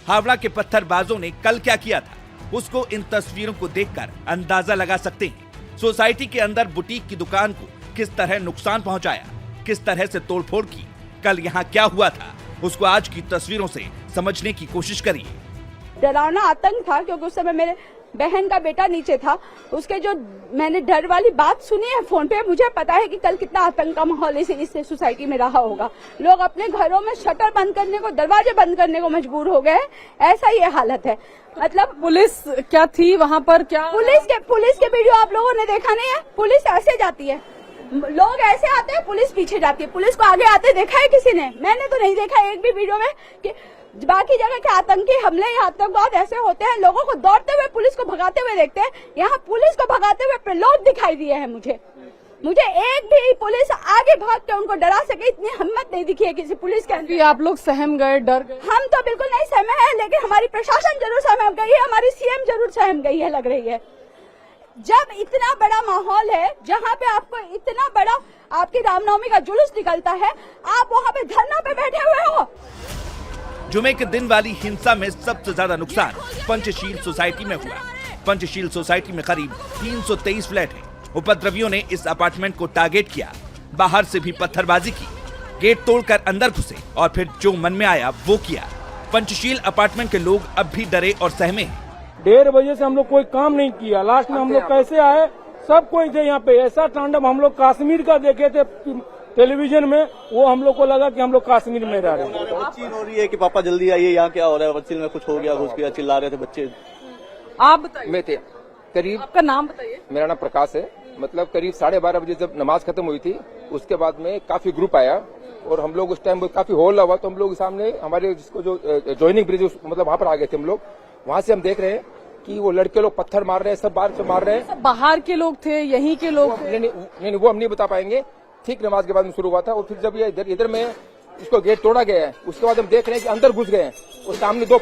हावड़ा के पत्थरबाजों ने कल क्या किया था, उसको इन तस्वीरों को देखकर अंदाजा लगा सकते हैं। सोसाइटी के अंदर बुटीक की दुकान को किस तरह नुकसान पहुंचाया, किस तरह से तोड़फोड़ की, कल यहाँ क्या हुआ था, उसको आज की तस्वीरों से समझने की कोशिश करिए। डरावना आतंक था क्योंकि उस समय मेरे बहन का बेटा नीचे था। उसके जो मैंने डर वाली बात सुनी है फोन पे, मुझे पता है कि कल कितना आतंक का माहौल इस सोसाइटी में रहा होगा। लोग अपने घरों में शटर बंद करने को, दरवाजे बंद करने को मजबूर हो गए। ऐसा ये हालत है। मतलब पुलिस क्या थी वहाँ पर, क्या पुलिस के वीडियो आप लोगों ने देखा नहीं है? पुलिस ऐसे जाती है, लोग ऐसे आते हैं, पुलिस पीछे जाती है। पुलिस को आगे आते देखा है किसी ने? मैंने तो नहीं देखा एक भी वीडियो में। कि बाकी जगह के आतंकी हमले या आतंकवाद ऐसे होते हैं, लोगों को दौड़ते हुए पुलिस को भगाते हुए देखते हैं। यहाँ पुलिस को भगाते हुए लोग दिखाई दिए हैं मुझे। मुझे एक भी पुलिस आगे भाग के उनको डरा सके इतनी हिम्मत नहीं दिखी है किसी पुलिस के अंदर। आप लोग सहम गए, डर गए? हम तो बिल्कुल नहीं सहमे हैं, लेकिन हमारी प्रशासन जरूर सहम गई है, हमारी सीएम जरूर सहम गई है लग रही है। जब इतना बड़ा माहौल है जहाँ पे आपको इतना बड़ा आपकी रामनवमी का जुलूस निकलता है, आप वहाँ पे धरना पे बैठे हुए हो। जुमे के दिन वाली हिंसा में सबसे ज्यादा नुकसान पंचशील सोसाइटी में हुआ। पंचशील सोसाइटी में करीब 323 फ्लैट हैं। उपद्रवियों ने इस अपार्टमेंट को टारगेट किया, बाहर से भी पत्थरबाजी की, गेट तोड़कर अंदर घुसे और फिर जो मन में आया वो किया। पंचशील अपार्टमेंट के लोग अब भी डरे और सहमे हैं। 1:30 बजे से हम लोग कोई काम नहीं किया, लास्ट में हम लोग कैसे आए, सब कोई थे यहाँ पे। ऐसा तांडव हम लोग कश्मीर का देखे थे टेलीविजन में, वो हम लोग को लगा कि हम लोग कश्मीर में रह रहे हैं। बच्ची रो रही है कि पापा जल्दी आइए, यहाँ क्या हो रहा है, बच्ची में कुछ हो गया, घुस गया, चिल्ला रहे थे बच्चे। आप बताइए। मैं थे करीब, आपका नाम बताइए। मेरा नाम प्रकाश है। मतलब करीब 12:30 बजे जब नमाज खत्म हुई थी, उसके बाद में काफी ग्रुप आया और हम लोग उस टाइम काफी हॉल हुआ, तो हम लोग सामने हमारे जिसको जो जॉइनिंग ब्रिज मतलब वहाँ पर आ गए थे हम लोग। वहाँ से हम देख रहे हैं कि वो लड़के लोग पत्थर मार रहे हैं, सब बाहर से मार रहे हैं। सब बाहर के लोग थे, यहीं के लोग थे? नहीं, वो हम नहीं बता पाएंगे। ठीक नमाज के बाद में शुरू हुआ था और फिर जब ये इधर में इसको गेट तोड़ा गया है, उसके बाद हम देख रहे हैं कि अंदर घुस गए हैं और सामने 2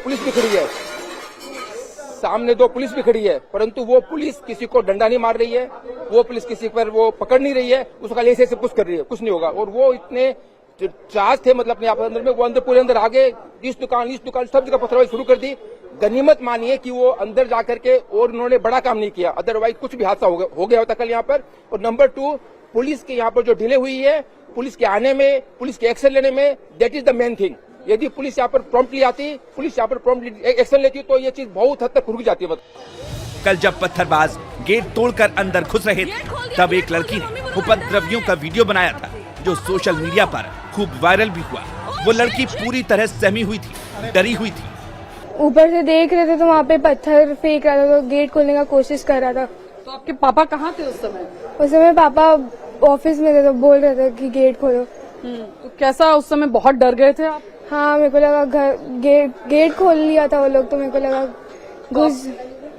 पुलिस भी खड़ी है, परंतु वो पुलिस किसी को डंडा नहीं मार रही है, वो पुलिस किसी पर वो पकड़ नहीं रही है, उसका ऐसे ऐसे कुछ कर रही है, कुछ नहीं होगा। और वो इतने चार्ज थे मतलब अपने आप अंदर में, वो अंदर पूरे अंदर आगे इस दुकान सब जगह पत्थरबाजी शुरू कर दी। गनीमत मानिए कि वो अंदर जाकर के और उन्होंने बड़ा काम नहीं किया, अदरवाइज कुछ भी हादसा हो गया होता कल यहाँ पर। और नंबर 2, पुलिस के यहाँ पर जो डिले हुई है, पुलिस के आने में, पुलिस के एक्शन लेने में, that is the main thing. यदि पुलिस यहाँ पर प्रॉम्प्टली आती, पुलिस यहाँ पर प्रॉम्प्टली एक्शन लेती, तो ये चीज बहुत हद तक रुक जाती है। कल जब पत्थरबाज गेट तोड़कर अंदर घुस रहे थे, तब एक लड़की ने उपद्रवियों का वीडियो बनाया था जो सोशल मीडिया पर खूब वायरल भी हुआ। वो लड़की पूरी तरह सहमी हुई थी, डरी हुई थी। ऊपर से देख रहे थे तो वहाँ पे पत्थर फेंक रहा था, तो गेट खोलने का कोशिश कर रहा था। तो आपके पापा कहाँ थे उस समय? उस समय पापा ऑफिस में थे, तो बोल रहे थे कि गेट खोलो। तो कैसा उस समय बहुत डर गए थे आप? हाँ, मेरे को लगा गेट खोल लिया था वो लोग, तो मेरे को लगा घुस।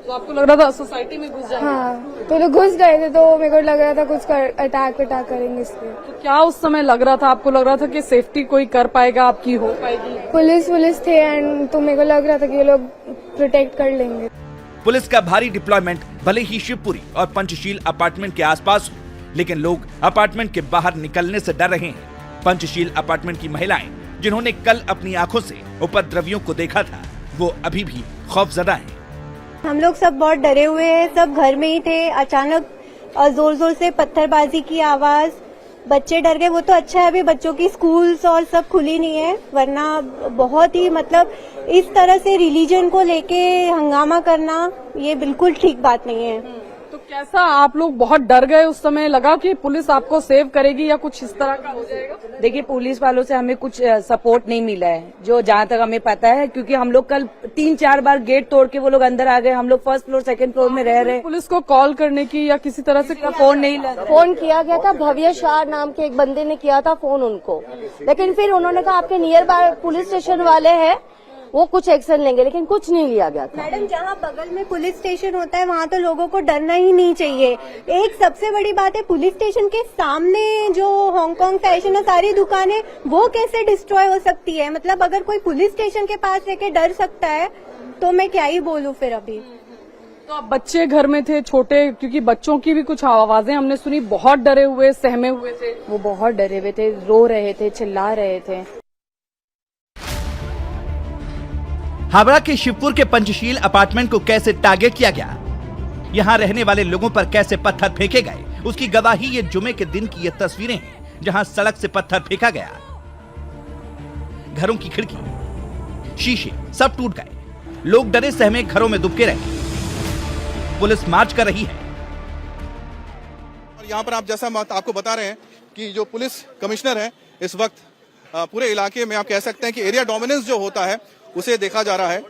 तो आपको लग रहा था सोसाइटी में घुस जाएंगे? हाँ, तो लोग घुस गए थे, तो मेरे को लग रहा था कुछ अटैक करेंगे इसलिए। तो क्या उस समय लग रहा था, आपको लग रहा था कि सेफ्टी कोई कर पाएगा, आपकी हो पाएगी? पुलिस थे एंड तो मेरे को लग रहा था कि ये लोग प्रोटेक्ट कर लेंगे। पुलिस का भारी डिप्लॉयमेंट भले ही शिवपुरी और पंचशील अपार्टमेंट के आसपास हो, लेकिन लोग अपार्टमेंट के बाहर निकलने से डर रहे हैं। पंचशील अपार्टमेंट की महिलाएं जिन्होंने कल अपनी आंखों से उपद्रवियों को देखा था, वो अभी भी खौफजदा हैं। हम लोग सब बहुत डरे हुए हैं, सब घर में ही थे। अचानक जोर जोर से पत्थरबाजी की आवाज, बच्चे डर गए। वो तो अच्छा है अभी बच्चों की स्कूल्स और सब खुली नहीं है, वरना बहुत ही मतलब इस तरह से रिलीजन को लेके हंगामा करना ये बिल्कुल ठीक बात नहीं है। तो कैसा, आप लोग बहुत डर गए उस समय? लगा कि पुलिस आपको सेव करेगी या कुछ इस तरह का हो जाएगा? देखिए, पुलिस वालों से हमें कुछ सपोर्ट नहीं मिला है, जो जहाँ तक हमें पता है, क्योंकि हम लोग कल 3-4 बार गेट तोड़ के वो लोग अंदर आ गए। हम लोग फर्स्ट फ्लोर सेकंड फ्लोर में रह रहे। पुलिस को कॉल करने की या किसी तरह से फोन नहीं लगा। फोन किया गया था, भव्य शाह नाम के एक बंदे ने किया था फोन उनको, लेकिन फिर उन्होंने कहा आपके नियर बाय पुलिस स्टेशन वाले हैं, वो कुछ एक्शन लेंगे, लेकिन कुछ नहीं लिया गया था। मैडम, जहाँ बगल में पुलिस स्टेशन होता है वहाँ तो लोगों को डरना ही नहीं चाहिए। एक सबसे बड़ी बात है, पुलिस स्टेशन के सामने जो हांगकांग फैशन है सारी दुकानें, वो कैसे डिस्ट्रॉय हो सकती है? मतलब अगर कोई पुलिस स्टेशन के पास लेके डर सकता है तो मैं क्या ही बोलूँ फिर अभी। तो अब बच्चे घर में थे छोटे, क्योंकि बच्चों की भी कुछ आवाजें हमने सुनी, बहुत डरे हुए, सहमे हुए थे। वो बहुत डरे हुए थे, रो रहे थे, चिल्ला रहे थे। हावड़ा के शिवपुर के पंचशील अपार्टमेंट को कैसे टारगेट किया गया, यहाँ रहने वाले लोगों पर कैसे पत्थर फेंके गए, उसकी गवाही ये जुमे के दिन की ये तस्वीरें हैं, जहां सड़क से पत्थर फेंका गया, घरों की खिड़की, शीशे सब टूट गए, लोग डरे सहमे घरों में दुबके रहे। पुलिस मार्च कर रही है। और यहाँ पर आप जैसा आपको बता रहे हैं कि जो पुलिस कमिश्नर है इस वक्त पूरे इलाके में आप कह सकते हैं कि एरिया डोमिनेंस जो होता है उसे देखा जा रहा है,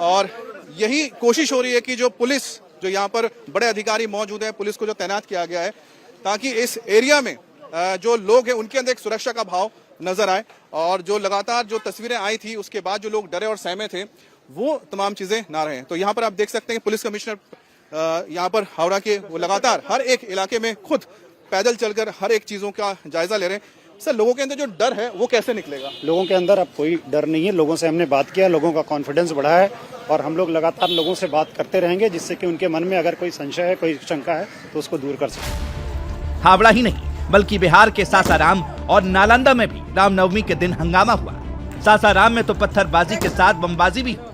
और यही कोशिश हो रही है कि जो पुलिस, जो यहाँ पर बड़े अधिकारी मौजूद हैं, पुलिस को जो तैनात किया गया है, ताकि इस एरिया में जो लोग हैं उनके अंदर एक सुरक्षा का भाव नजर आए, और जो लगातार जो तस्वीरें आई थी उसके बाद जो लोग डरे और सहमे थे वो तमाम चीजें ना रहें। तो यहाँ पर आप देख सकते हैं पुलिस कमिश्नर यहाँ पर हावड़ा के वो लगातार हर एक इलाके में खुद पैदल चलकर हर एक चीज़ों का जायजा ले रहे हैं। सर, लोगों के अंदर जो डर है वो कैसे निकलेगा? लोगों के अंदर अब कोई डर नहीं है। लोगों से हमने बात किया, लोगों का कॉन्फिडेंस बढ़ा है और हम लोग लगातार लोगों से बात करते रहेंगे, जिससे कि उनके मन में अगर कोई संशय है, कोई शंका है, तो उसको दूर कर सकें। हावड़ा ही नहीं बल्कि बिहार के सासाराम और नालंदा में भी रामनवमी के दिन हंगामा हुआ। सासाराम में तो पत्थरबाजी के साथ बमबाजी भी हुई।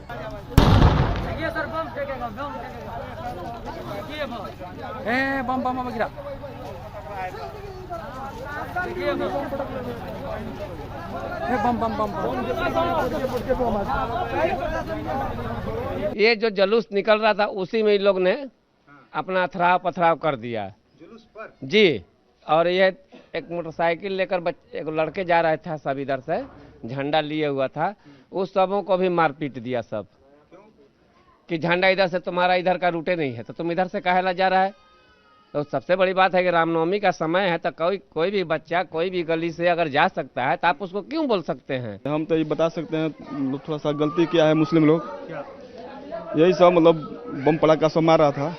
ये जो जुलूस निकल रहा था उसी में इन लोग ने अपना अथराव पथराव कर दिया जुलूस पर जी। और ये एक मोटरसाइकिल लेकर एक लड़के जा रहे थे, सब इधर से झंडा लिए हुआ था, उस सबों को भी मार पीट दिया सब कि झंडा इधर से तुम्हारा इधर का रूटे नहीं है तो तुम इधर से काहे ला जा रहा है। तो सबसे बड़ी बात है कि रामनवमी का समय है तो कोई भी बच्चा कोई भी गली से अगर जा सकता है तो आप उसको क्यों बोल सकते हैं? हम तो ये बता सकते हैं थोड़ा सा गलती किया है मुस्लिम लोग, यही सब मतलब बम पड़ाका सब मार रहा था,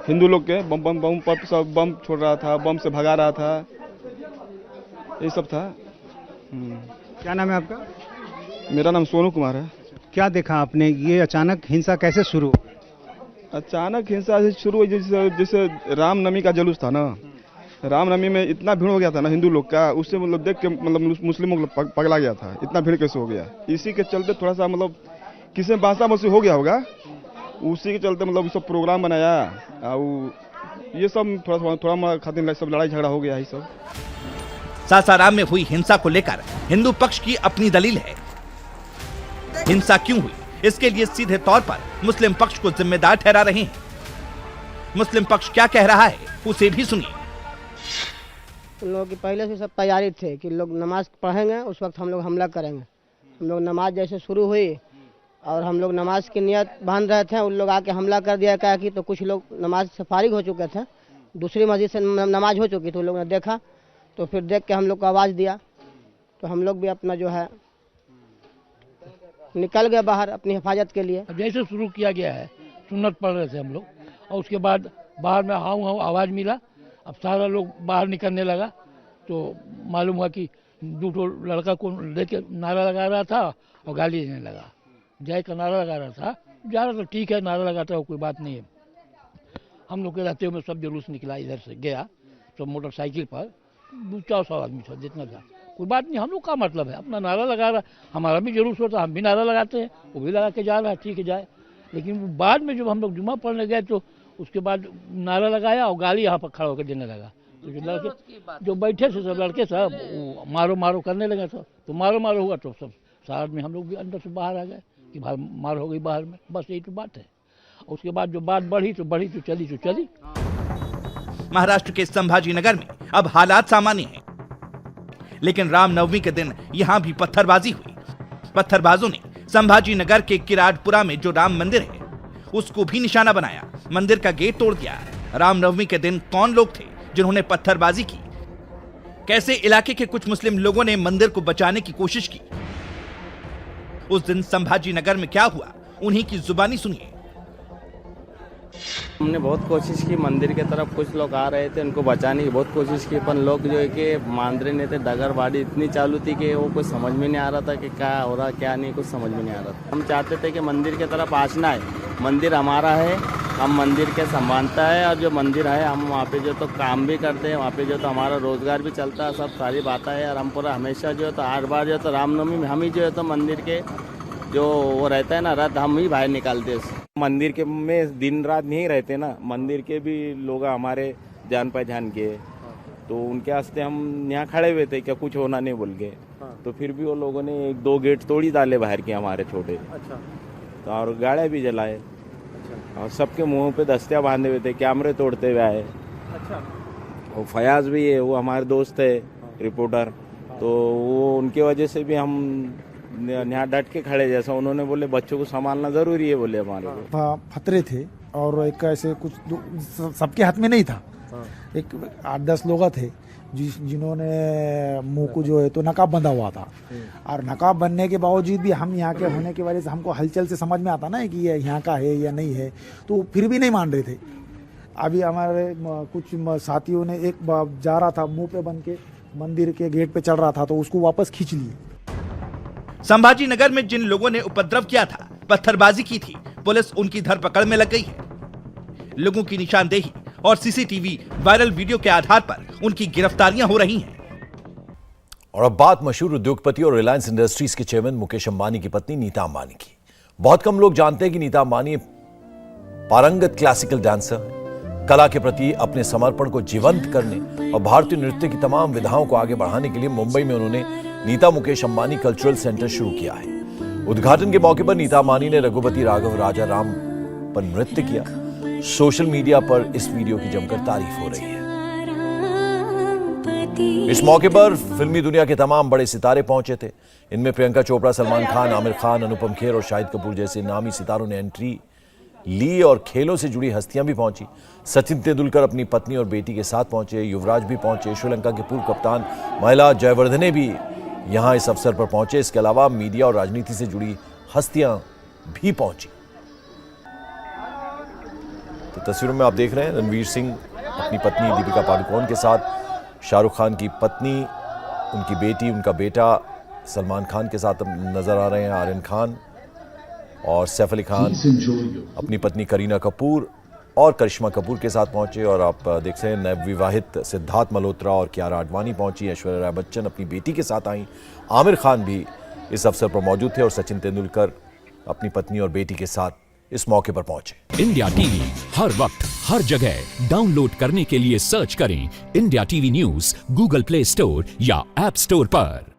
हिंदू लोग के बम पर सब बम छोड़ रहा था, बम से भगा रहा था, यही सब था। क्या नाम है आपका? मेरा नाम सोनू कुमार है। क्या देखा आपने, ये अचानक हिंसा कैसे शुरू? अचानक हिंसा शुरू हुई, जैसे रामनवमी का जुलूस था ना, रामनवमी में इतना भीड़ हो गया था ना हिंदू लोग का, उससे मतलब देख के मतलब मुस्लिमों को पगला गया था, इतना भीड़ कैसे हो गया। इसी के चलते थोड़ा सा मतलब किसी बासा बसी हो गया होगा, उसी के चलते मतलब सब प्रोग्राम बनाया और ये सब थोड़ा खातिर सब लड़ाई झगड़ा हो गया है सब। सासाराम में हुई हिंसा को लेकर हिंदू पक्ष की अपनी दलील है। हिंसा क्यों हुई इसके लिए सीधे तौर पर मुस्लिम पक्ष को जिम्मेदार ठहरा रहे हैं। मुस्लिम पक्ष क्या कह रहा है उसे भी सुनिए। उन लोगों की पहले से सब तैयारी थे कि लोग नमाज पढ़ेंगे, उस वक्त हम लोग हमला करेंगे। हम लोग नमाज जैसे शुरू हुई और हम लोग नमाज की नियत बांध रहे थे, उन लोग आके हमला कर दिया। क्या कि तो कुछ लोग नमाज से फारिग हो चुके थे, दूसरी मस्जिद से नमाज हो चुकी, तो उन लोगों ने देखा, तो फिर देख के हम लोग को आवाज़ दिया, तो हम लोग भी अपना जो है निकल गए बाहर अपनी हिफाजत के लिए। जैसे शुरू किया गया है, सुन्नत पढ़ रहे थे हम लोग, और उसके बाद बाहर में हाउ हाउ आवाज़ मिला, अब सारा लोग बाहर निकलने लगा, तो मालूम हुआ कि दो लड़का को लेके नारा लगा रहा था और गाली देने लगा। जय का नारा लगा रहा था, जा रहा था, ठीक है नारा लगाता है कोई बात नहीं है। हम लोग के रहते हुए सब जुलूस निकला, इधर से गया सब मोटरसाइकिल पर, 200-400 आदमी था, जितना था, कोई बात नहीं। हम लोग का मतलब है अपना नारा लगा रहा, हमारा भी जुलूस होता, हम भी नारा लगाते हैं, वो भी लगा के जा रहा है, ठीक है जाए। लेकिन बाद में जब हम लोग जुम्मा पढ़ने गए तो उसके बाद नारा लगाया और गाली यहाँ पर खड़ा होकर देने लगा। तो जो लड़के जो बैठे थे सब लड़के सब मारो मारो करने लगे सब, तो मारो मारो हुआ तो सब सारा आदमी हम लोग भी अंदर से बाहर आ गए कि मार हो गई बाहर में, बस यही तो बात है। उसके बाद जो बात बढ़ी तो चली। महाराष्ट्र के संभाजीनगर में अब हालात सामान्य हैं, लेकिन रामनवमी के दिन यहां भी पत्थरबाजी हुई। पत्थरबाजों ने संभाजीनगर के किराडपुरा में जो राम मंदिर है उसको भी निशाना बनाया, मंदिर का गेट तोड़ दिया। रामनवमी के दिन कौन लोग थे जिन्होंने पत्थरबाजी की? कैसे इलाके के कुछ मुस्लिम लोगों ने मंदिर को बचाने की कोशिश की? उस दिन संभाजीनगर में क्या हुआ उन्हीं की जुबानी सुनिए। हमने बहुत कोशिश की, मंदिर के तरफ कुछ लोग आ रहे थे, उनको बचाने की बहुत कोशिश की, पर लोग जो है कि मान रहे नहीं थे। डगरबाड़ी इतनी चालू थी कि वो कुछ समझ में नहीं आ रहा था कि क्या हो रहा क्या नहीं, कुछ समझ में नहीं आ रहा था। हम चाहते थे कि मंदिर की तरफ आना है, मंदिर हमारा है, हम मंदिर के संभालता है, और जो मंदिर है हम वहाँ पे जो तो काम भी करते हैं, वहाँ पे जो तो हमारा रोजगार भी चलता है, सब सारी बातें है। और हम पूरा हमेशा जो है तो हर बार जो तो रामनवमी में हम ही जो है तो मंदिर के जो वो रहता है ना रथ, हम ही बाहर निकालते हैं। मंदिर के में दिन रात नहीं रहते ना, मंदिर के भी लोग हमारे जान पहचान के, तो उनके वास्ते हम यहाँ खड़े हुए थे क्या कुछ होना नहीं बोल के। तो फिर भी वो लोगों ने 1-2 गेट तोड़ी डाले बाहर के हमारे छोटे। अच्छा। तो और गाड़ियाँ भी जलाए। अच्छा। और सबके मुंह पे दस्तियाँ बांधे हुए थे, कैमरे तोड़ते हुए आए। अच्छा। वो फयाज भी है, वो हमारे दोस्त है रिपोर्टर, तो वो उनकी वजह से भी हम यहाँ डट के खड़े, जैसा उन्होंने बोले बच्चों को संभालना जरूरी है बोले हमारे को। खतरे थे और एक ऐसे कुछ सबके हाथ में नहीं था, एक 8-10 लोग थे जिन्होंने मुंह को जो है तो नकाब बंधा हुआ था, और नकाब बनने के बावजूद भी हम यहाँ के होने की वजह से हमको हलचल से समझ में आता ना कि ये यहाँ का है या नहीं है, तो फिर भी नहीं मान रहे थे। अभी हमारे कुछ साथियों ने एक जा रहा था मुंह पे बन के मंदिर के गेट पे चढ़ रहा था तो उसको वापस खींच लिए। संभाजी नगर में जिन लोगों ने उपद्रव किया था, पत्थरबाजी की थी, पुलिस उनकी धरपकड़ में लग गई है। लोगों की निशानदेही और सीसीटीवी वायरल वीडियो के आधार पर उनकी गिरफ्तारियां हो रही हैं। और अब बात मशहूर उद्योगपति और रिलायंस इंडस्ट्रीज के चेयरमैन मुकेश अंबानी की पत्नी नीता अंबानी की। बहुत कम लोग जानते हैं कि नीता अंबानी पारंगत क्लासिकल डांसर है। कला के प्रति अपने समर्पण को जीवंत करने और भारतीय नृत्य की तमाम विधाओं को आगे बढ़ाने के लिए मुंबई में उन्होंने नीता मुकेश अंबानी कल्चरल सेंटर शुरू किया है। उद्घाटन के मौके पर नीता अंबानी ने रघुपति राघव राजा राम पर नृत्य किया। सोशल मीडिया पर इस वीडियो की जमकर तारीफ हो रही है। इस मौके पर फिल्मी दुनिया के तमाम बड़े सितारे पहुंचे थे। इनमें प्रियंका चोपड़ा, सलमान खान, आमिर खान, अनुपम खेर और शाहिद कपूर जैसे नामी सितारों ने एंट्री ली और खेलों से जुड़ी हस्तियां भी पहुंची। सचिन तेंदुलकर अपनी पत्नी और बेटी के साथ पहुंचे, युवराज भी पहुंचे, श्रीलंका के पूर्व कप्तान महिला जयवर्धने भी यहां इस अवसर पर पहुंचे। इसके अलावा मीडिया और राजनीति से जुड़ी हस्तियां भी पहुंची। तो तस्वीरों में आप देख रहे हैं रणवीर सिंह अपनी पत्नी दीपिका पादुकोण के साथ, शाहरुख खान की पत्नी, उनकी बेटी, उनका बेटा सलमान खान के साथ नजर आ रहे हैं, आर्यन खान और सैफ अली खान अपनी पत्नी करीना कपूर और करिश्मा कपूर के साथ पहुंचे। और आप देख सकते हैं नवविवाहित सिद्धार्थ मल्होत्रा और कियारा आडवाणी पहुंची। ऐश्वर्या राय बच्चन अपनी बेटी के साथ आई। आमिर खान भी इस अवसर पर मौजूद थे और सचिन तेंदुलकर अपनी पत्नी और बेटी के साथ इस मौके पर पहुंचे। इंडिया टीवी हर वक्त हर जगह डाउनलोड करने के लिए सर्च करें India TV news Google play store या ऐप स्टोर पर।